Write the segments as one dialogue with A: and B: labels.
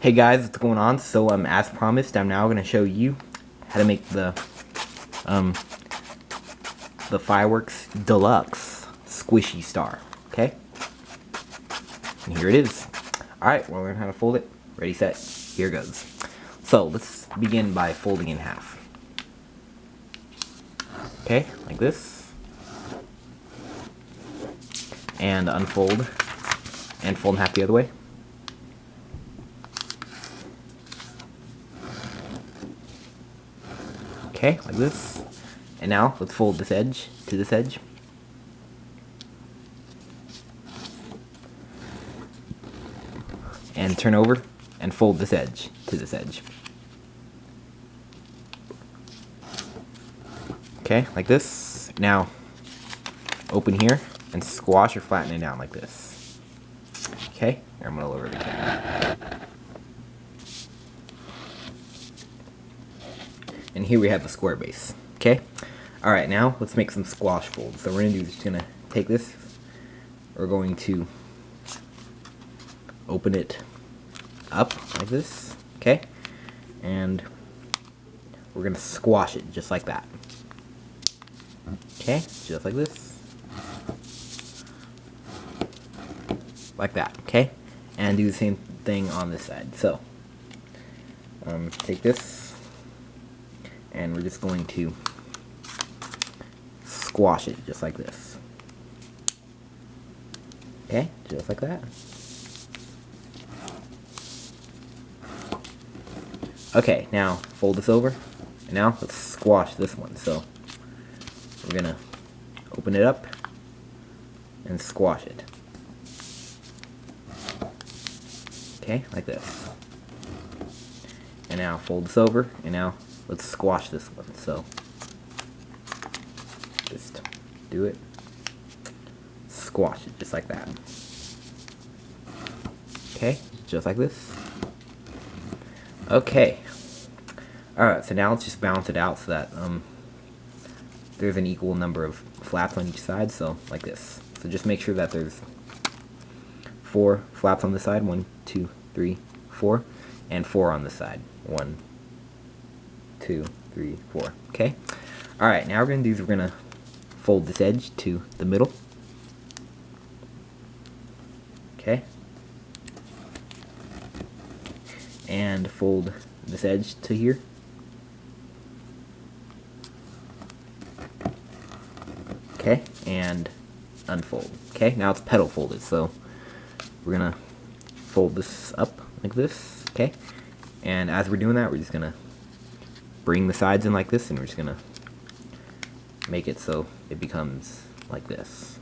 A: Hey guys, what's going on? So as promised, I'm now going to show you how to make um, the Fireworks Deluxe Squishy Star. Okay, and here it is. All right, we'll learn how to fold it. Ready, set, here goes. So let's begin by folding in half. Okay, like this, and unfold, and fold in half the other way. Okay, like this. And now let's fold this edge to this edge. And turn over and fold this edge to this edge. Okay, like this. Now open here and squash or flatten it down like this. Okay, I'm gonna lower the camera. And here we have the square base. Okay, all right, now let's make some squash folds. So we're gonna do is just gonna take this. We're going to open it up like this. Okay, and we're gonna squash it just like that. Okay, just like this. Like that, okay? And do the same thing on this side. So, take this, and we're just going to squash it just like this. Okay, just like that. Okay, now fold this over, and now let's squash this one. So, we're gonna open it up and squash it. Okay, like this. And now fold this over, and now let's squash this one. So just do it, squash it just like that. Okay, just like this. Okay. Alright, so now let's just balance it out so that there's an equal number of flaps on each side, so like this. So just make sure that there's 4 flaps on this side, 1, 2, 3, 4, and 4 on this side, 1, 2, 3, 4. Okay. All right. Now we're gonna do is we're gonna fold this edge to the middle. Okay. And fold this edge to here. Okay. And unfold. Okay. Now it's petal folded, so we're gonna fold this up like this, okay? And as we're doing that, we're just gonna bring the sides in like this, and we're just gonna make it so it becomes like this,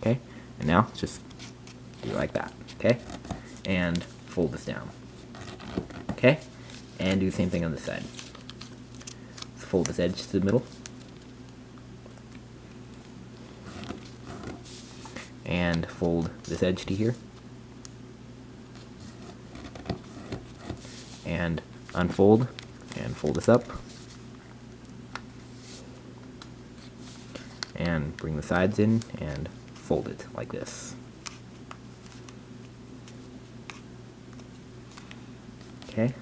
A: okay? And now just do it like that, okay? And fold this down, okay? And do the same thing on this side. Let's fold this edge to the middle. And fold this edge to here. And unfold and fold this up and bring the sides in and fold it like this. Okay,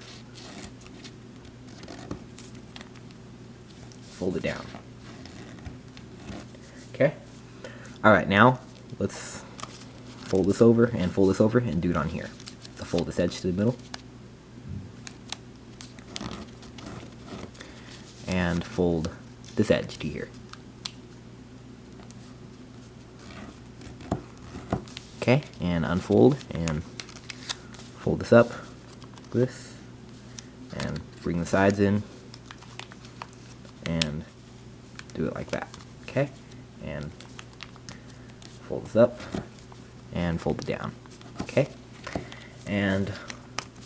A: fold it down. Okay, alright, now let's fold this over and fold this over and do it on here. So fold this edge to the middle and fold this edge to here. Okay, and unfold and fold this up like this and bring the sides in and do it like that. Okay, and fold this up and fold it down. Okay, and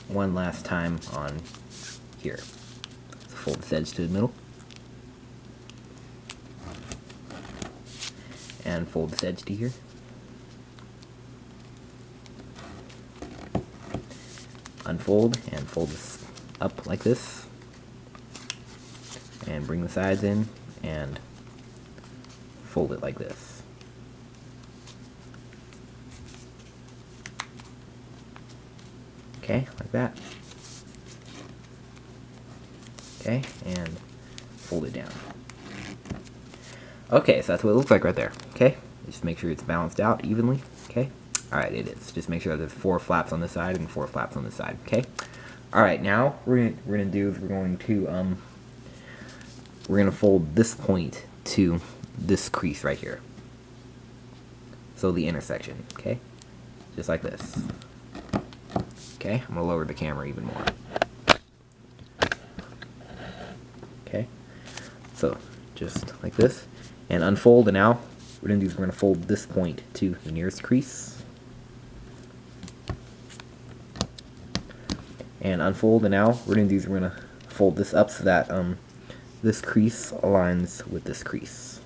A: one last time on here. Fold this edge to the middle and fold this edge to here. Unfold and fold this up like this and bring the sides in and fold it like this. Okay, like that. Okay, and fold it down. Okay, so that's what it looks like right there. Okay, just make sure it's balanced out evenly. Okay, all right, it is. Just make sure that there's 4 flaps on this side and 4 flaps on this side. Okay, all right. Now we're gonna fold this point to this crease right here. So the intersection. Okay, just like this. Okay, I'm gonna lower the camera even more. Okay, so just like this, and unfold. And now what we're gonna fold this point to the nearest crease, and unfold. And now we're gonna fold this up so that this crease aligns with this crease.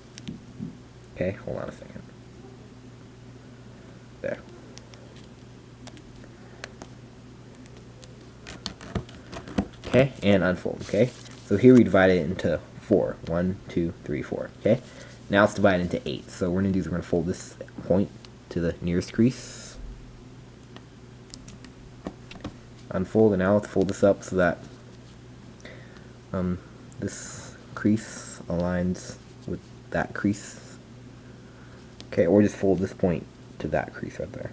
A: Okay, hold on a second. There. Okay, and unfold. Okay, so here we divide it into 4. 1, 2, 3, 4. Okay, now it's divided into 8. So what we're gonna fold this point to the nearest crease, unfold, and now let's fold this up so that this crease aligns with that crease. Okay, or just fold this point to that crease right there,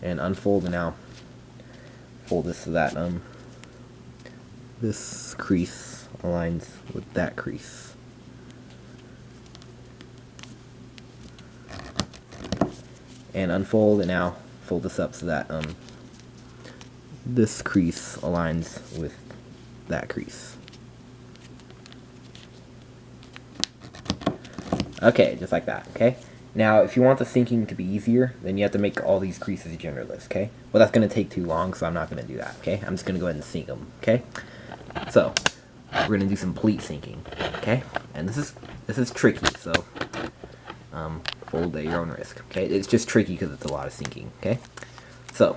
A: and unfold, and now fold this so that this crease aligns with that crease. And unfold, and now fold this up so that this crease aligns with that crease. Okay, just like that. Okay, now if you want the syncing to be easier, then you have to make all these creases genderless. Okay, well, that's going to take too long, so I'm not going to do that. Okay, I'm just going to go ahead and sync them. Okay, so we're going to do some pleat syncing. Okay, and this is tricky, so fold at your own risk. Okay, it's just tricky because it's a lot of syncing. Okay, so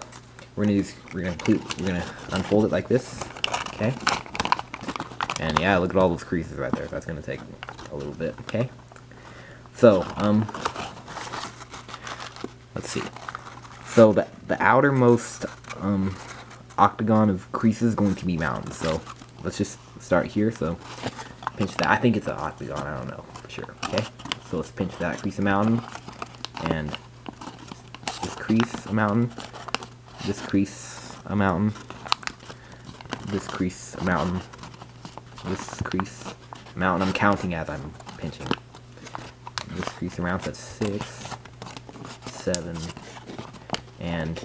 A: we're gonna unfold it like this. Okay, and yeah, look at all those creases right there. That's gonna take a little bit. Okay, so let's see. So the outermost octagon of creases is going to be mountains. So let's just start here. So pinch that. I think it's an octagon. I don't know for sure. Okay, so let's pinch that crease a mountain, and this crease a mountain, this crease a mountain, this crease a mountain, this crease a mountain. I'm counting as I'm pinching. This crease around, so that's 6, 7, and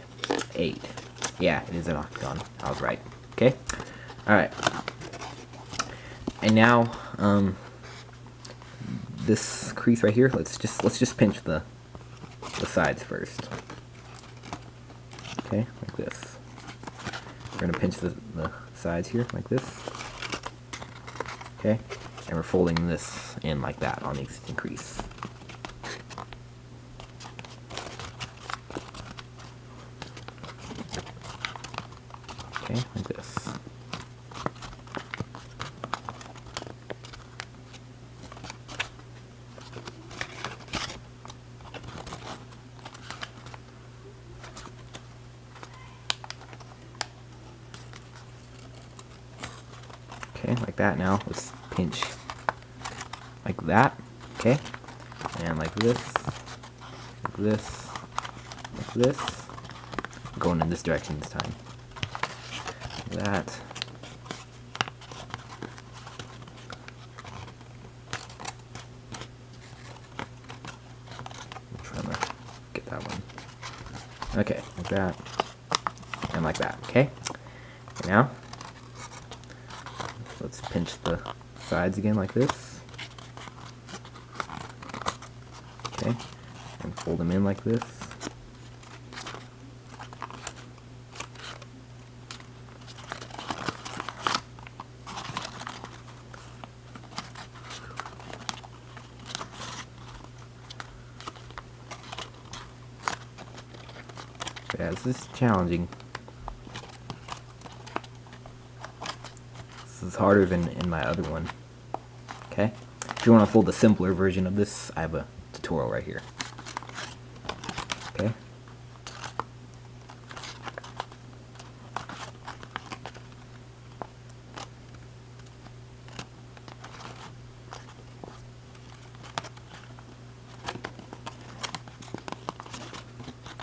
A: 8. Yeah, it is an octagon. I was right. Okay. All right. And now, this crease right here. Let's just pinch the sides first. Okay, like this. We're gonna pinch the sides here like this. Okay, and we're folding this in like that on the existing crease. Okay, like this. Okay, like that. Now let's pinch like that. Okay, and like this, like this, like this. Going in this direction this time. Like that. I'm trying to get that one. Okay, like that, and like that. Okay, and now let's pinch the sides again like this. Okay, and fold them in like this. Yeah, this is challenging. This is harder than in my other one. Okay? If you want to fold the simpler version of this, I have a tutorial right here. Okay?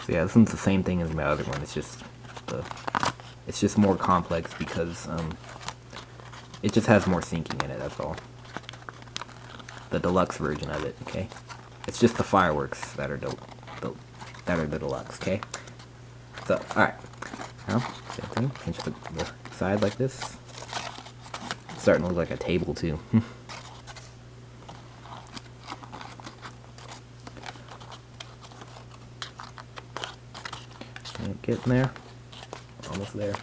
A: So yeah, this one's the same thing as my other one. It's just more complex because it just has more sinking in it. That's all. The deluxe version of it. Okay. It's just the fireworks that are the deluxe. Okay. So all right. Now same thing. Pinch the side like this. It's starting to look like a table too. Getting there. Almost there.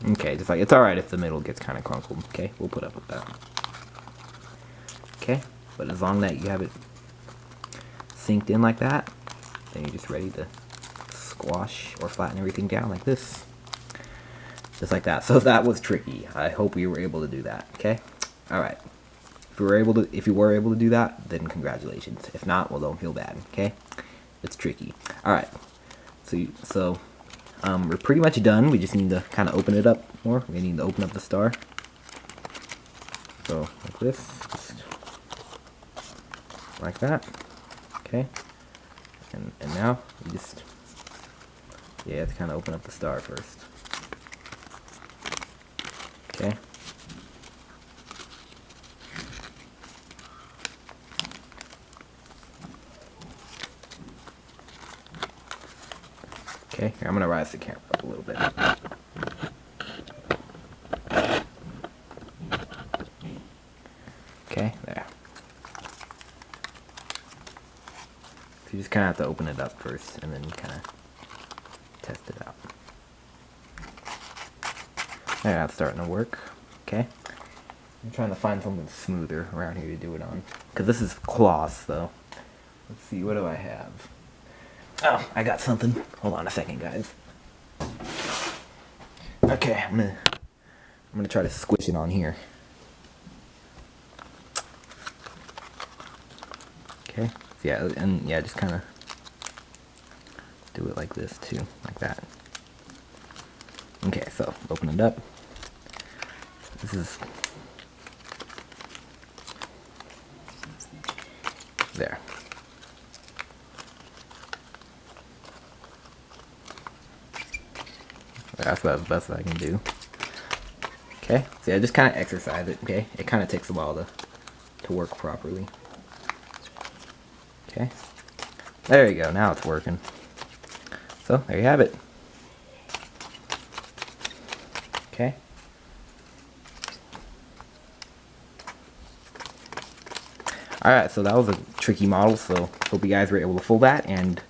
A: Okay, just like, it's alright if the middle gets kind of crunkled. Okay, we'll put up with that. Okay, but as long as you have it synced in like that, then you're just ready to squash or flatten everything down like this. Just like that. So that was tricky. I hope we were able to do that. Okay? Alright. If you were able to do that, then congratulations. If not, well, don't feel bad. Okay? It's tricky. Alright. So we're pretty much done. We just need to kind of open it up more. We need to open up the star. So, like this. Just like that. Okay. And now, you just, yeah, have to kind of open up the star first. Okay. Okay, here, I'm going to rise the camera up a little bit. Okay, there. So you just kind of have to open it up first, and then you kind of test it out. There, that's starting to work. Okay. I'm trying to find something smoother around here to do it on. Because this is cloth, though. Let's see, what do I have? Oh, I got something. Hold on a second, guys. Okay, I'm gonna try to squish it on here. Okay. Yeah, and yeah, just kind of do it like this too, like that. Okay, so open it up. This is there. That's about the best I can do. Okay, so yeah, just kind of exercise it. Okay, it kind of takes a while to work properly. Okay, there you go. Now it's working. So there you have it. Okay. Alright, so that was a tricky model, so hope you guys were able to fool that, and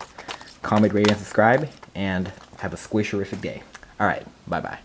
A: comment, rate, and subscribe, and have a squisherific day. Alright, bye-bye.